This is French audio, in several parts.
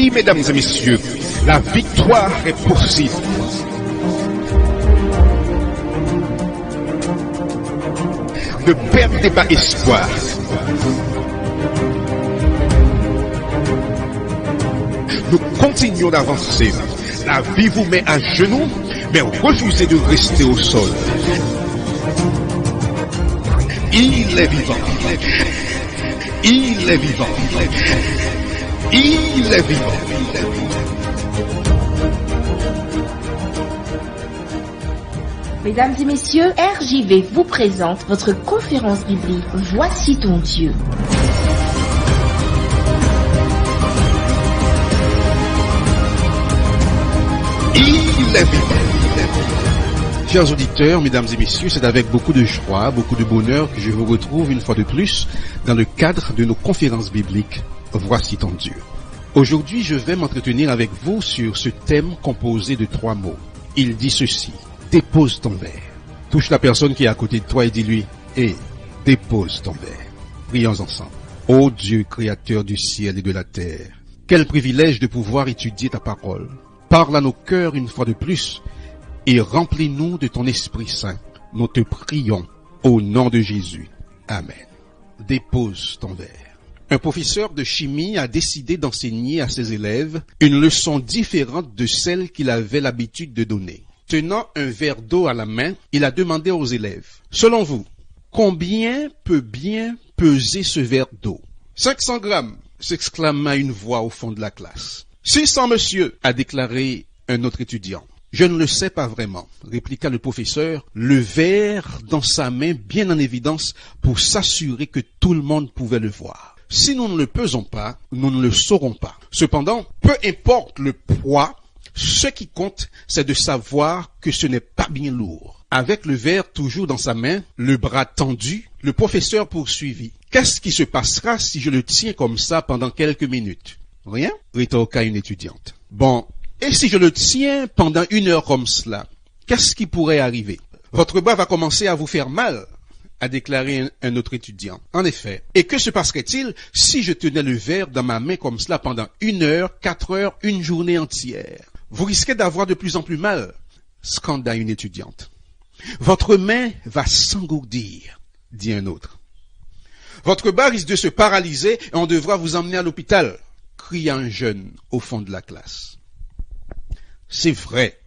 Oui, mesdames et messieurs, la victoire est possible. Ne perdez pas espoir. Nous continuons d'avancer. La vie vous met à genoux, mais refusez de rester au sol. Il est vivant. Il est vivant. Il est vivant. Mesdames et messieurs, RJV vous présente votre conférence biblique Voici ton Dieu. Il est vivant. Chers auditeurs, mesdames et messieurs, c'est avec beaucoup de joie, beaucoup de bonheur que je vous retrouve une fois de plus dans le cadre de nos conférences bibliques Voici ton Dieu. Aujourd'hui, je vais m'entretenir avec vous sur ce thème composé de 3 mots. Il dit ceci: dépose ton verre. Touche la personne qui est à côté de toi et dis-lui: hé, dépose ton verre. Prions ensemble. Ô Dieu, créateur du ciel et de la terre, quel privilège de pouvoir étudier ta parole. Parle à nos cœurs une fois de plus et remplis-nous de ton Esprit Saint. Nous te prions au nom de Jésus. Amen. Dépose ton verre. Un professeur de chimie a décidé d'enseigner à ses élèves une leçon différente de celle qu'il avait l'habitude de donner. Tenant un verre d'eau à la main, il a demandé aux élèves: selon vous, combien peut bien peser ce verre d'eau? 500 grammes, s'exclama une voix au fond de la classe. 600, monsieur, a déclaré un autre étudiant. Je ne le sais pas vraiment, répliqua le professeur, le verre dans sa main bien en évidence pour s'assurer que tout le monde pouvait le voir. Si nous ne le pesons pas, nous ne le saurons pas. Cependant, peu importe le poids, ce qui compte, c'est de savoir que ce n'est pas bien lourd. Avec le verre toujours dans sa main, le bras tendu, le professeur poursuivit. Qu'est-ce qui se passera si je le tiens comme ça pendant quelques minutes? Rien, rétorqua une étudiante. Bon, et si je le tiens pendant 1 heure comme cela, qu'est-ce qui pourrait arriver? Votre bras va commencer à vous faire mal, a déclaré un autre étudiant. En effet, et que se passerait-il si je tenais le verre dans ma main comme cela pendant 1 heure, 4 heures, une journée entière? Vous risquez d'avoir de plus en plus mal, scanda une étudiante. Votre main va s'engourdir, dit un autre. Votre bras risque de se paralyser et on devra vous emmener à l'hôpital, cria un jeune au fond de la classe. C'est vrai,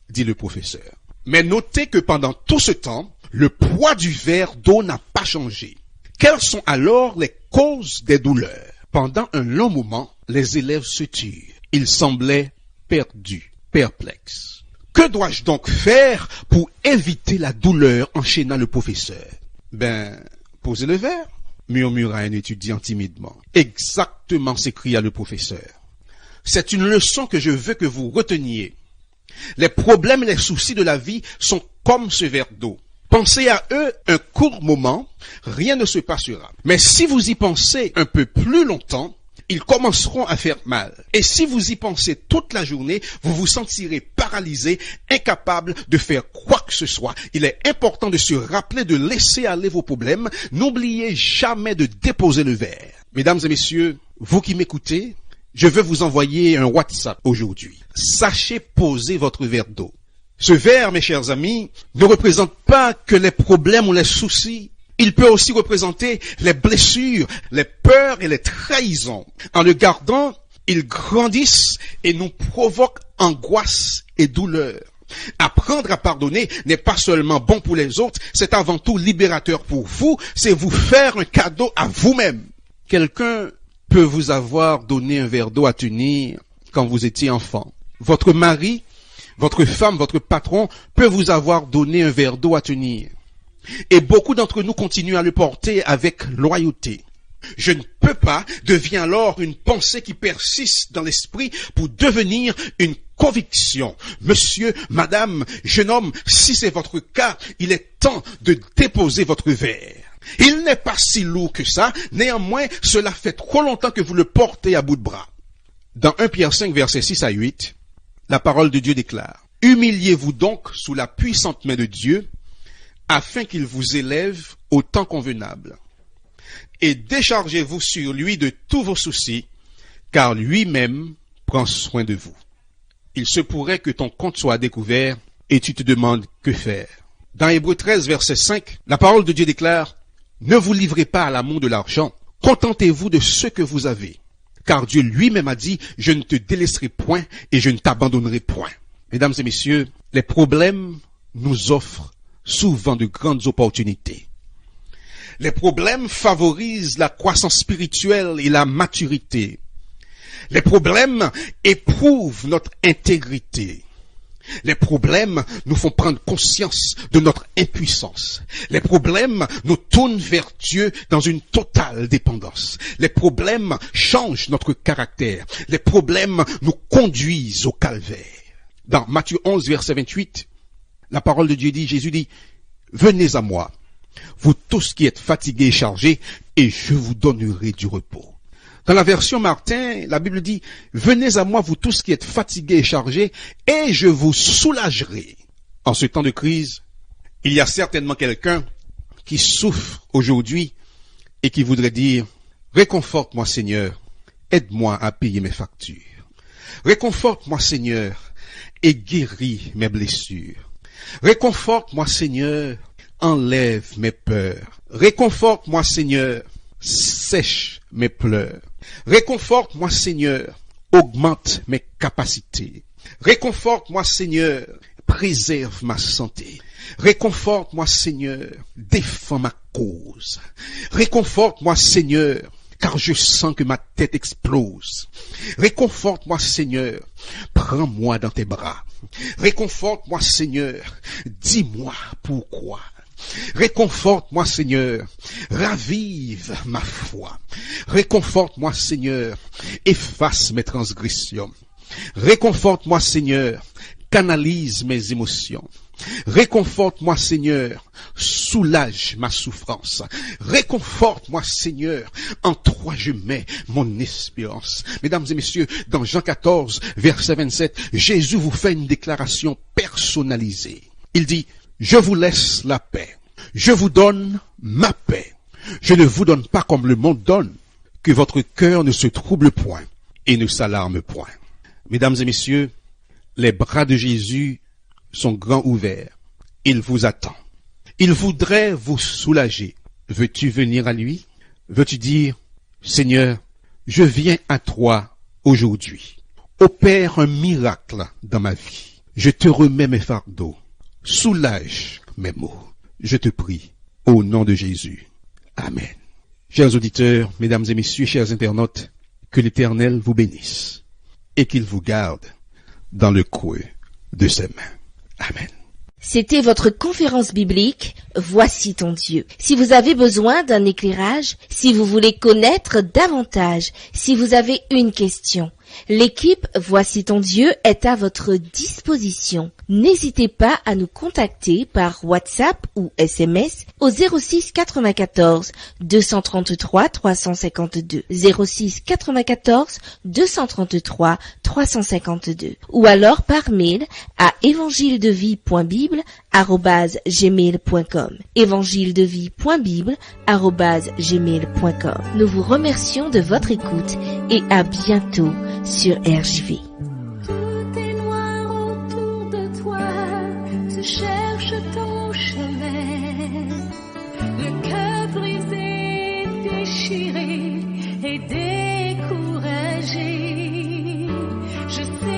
dit le professeur. Mais notez que pendant tout ce temps, le poids du verre d'eau n'a pas changé. Quelles sont alors les causes des douleurs? Pendant un long moment, les élèves se turent. Ils semblaient perdus, perplexes. Que dois-je donc faire pour éviter la douleur? Enchaîna le professeur. Posez le verre, murmura un étudiant timidement. Exactement, s'écria le professeur. C'est une leçon que je veux que vous reteniez. Les problèmes et les soucis de la vie sont comme ce verre d'eau. Pensez à eux un court moment, rien ne se passera. Mais si vous y pensez un peu plus longtemps, ils commenceront à faire mal. Et si vous y pensez toute la journée, vous vous sentirez paralysé, incapable de faire quoi que ce soit. Il est important de se rappeler de laisser aller vos problèmes. N'oubliez jamais de déposer le verre. Mesdames et messieurs, vous qui m'écoutez, je veux vous envoyer un WhatsApp aujourd'hui. Sachez poser votre verre d'eau. Ce verre, mes chers amis, ne représente pas que les problèmes ou les soucis. Il peut aussi représenter les blessures, les peurs et les trahisons. En le gardant, ils grandissent et nous provoquent angoisse et douleur. Apprendre à pardonner n'est pas seulement bon pour les autres, c'est avant tout libérateur pour vous, c'est vous faire un cadeau à vous-même. Quelqu'un peut vous avoir donné un verre d'eau à tenir quand vous étiez enfant. Votre mari, votre femme, votre patron peut vous avoir donné un verre d'eau à tenir. Et beaucoup d'entre nous continuent à le porter avec loyauté. Je ne peux pas devient alors une pensée qui persiste dans l'esprit pour devenir une conviction. Monsieur, madame, jeune homme, si c'est votre cas, il est temps de déposer votre verre. Il n'est pas si lourd que ça, néanmoins, cela fait trop longtemps que vous le portez à bout de bras. Dans 1 Pierre 5, versets 6 à 8, la parole de Dieu déclare: « Humiliez-vous donc sous la puissante main de Dieu, afin qu'il vous élève au temps convenable. Et déchargez-vous sur lui de tous vos soucis, car lui-même prend soin de vous. Il se pourrait que ton compte soit découvert et tu te demandes que faire. Dans Hébreux 13, verset 5, la parole de Dieu déclare « Ne vous livrez pas à l'amour de l'argent, contentez-vous de ce que vous avez. Car Dieu lui-même a dit « Je ne te délaisserai point et je ne t'abandonnerai point. » Mesdames et messieurs, les problèmes nous offrent souvent de grandes opportunités. Les problèmes favorisent la croissance spirituelle et la maturité. Les problèmes éprouvent notre intégrité. Les problèmes nous font prendre conscience de notre impuissance. Les problèmes nous tournent vers Dieu dans une totale dépendance. Les problèmes changent notre caractère. Les problèmes nous conduisent au calvaire. Dans Matthieu 11, verset 28, la parole de Dieu dit, Jésus dit, « Venez à moi, vous tous qui êtes fatigués et chargés, et je vous donnerai du repos. » Dans la version Martin, la Bible dit, « Venez à moi, vous tous qui êtes fatigués et chargés, et je vous soulagerai. » En ce temps de crise, il y a certainement quelqu'un qui souffre aujourd'hui et qui voudrait dire, « Réconforte-moi Seigneur, aide-moi à payer mes factures. Réconforte-moi Seigneur, et guéris mes blessures. Réconforte-moi Seigneur, enlève mes peurs. Réconforte-moi Seigneur, sèche mes pleurs. Réconforte-moi Seigneur, augmente mes capacités. Réconforte-moi Seigneur, préserve ma santé. Réconforte-moi Seigneur, défends ma cause. Réconforte-moi Seigneur, car je sens que ma tête explose. Réconforte-moi Seigneur, prends-moi dans tes bras. Réconforte-moi Seigneur, dis-moi pourquoi. Réconforte-moi Seigneur, ravive ma foi. Réconforte-moi Seigneur, efface mes transgressions. Réconforte-moi Seigneur, canalise mes émotions. Réconforte-moi Seigneur, soulage ma souffrance. Réconforte-moi Seigneur, en toi je mets mon espérance. Mesdames et messieurs, dans Jean 14, verset 27, Jésus vous fait une déclaration personnalisée. Il dit, je vous laisse la paix. Je vous donne ma paix. Je ne vous donne pas comme le monde donne. Que votre cœur ne se trouble point et ne s'alarme point. Mesdames et messieurs, les bras de Jésus sont grands ouverts. Il vous attend. Il voudrait vous soulager. Veux-tu venir à lui? Veux-tu dire, Seigneur, je viens à toi aujourd'hui. Opère un miracle dans ma vie. Je te remets mes fardeaux. Soulage mes maux. Je te prie, au nom de Jésus. Amen. Chers auditeurs, mesdames et messieurs, chers internautes, que l'Éternel vous bénisse et qu'il vous garde dans le creux de ses mains. Amen. C'était votre conférence biblique « Voici ton Dieu ». Si vous avez besoin d'un éclairage, si vous voulez connaître davantage, si vous avez une question, l'équipe « Voici ton Dieu » est à votre disposition. N'hésitez pas à nous contacter par WhatsApp ou SMS au 06 94 233 352 06 94 233 352 ou alors par mail à evangiledevie.bible@gmail.com evangiledevie.bible@gmail.com. Nous vous remercions de votre écoute et à bientôt sur RJV. Cherche ton chemin, le cœur brisé, déchiré et découragé. Je sais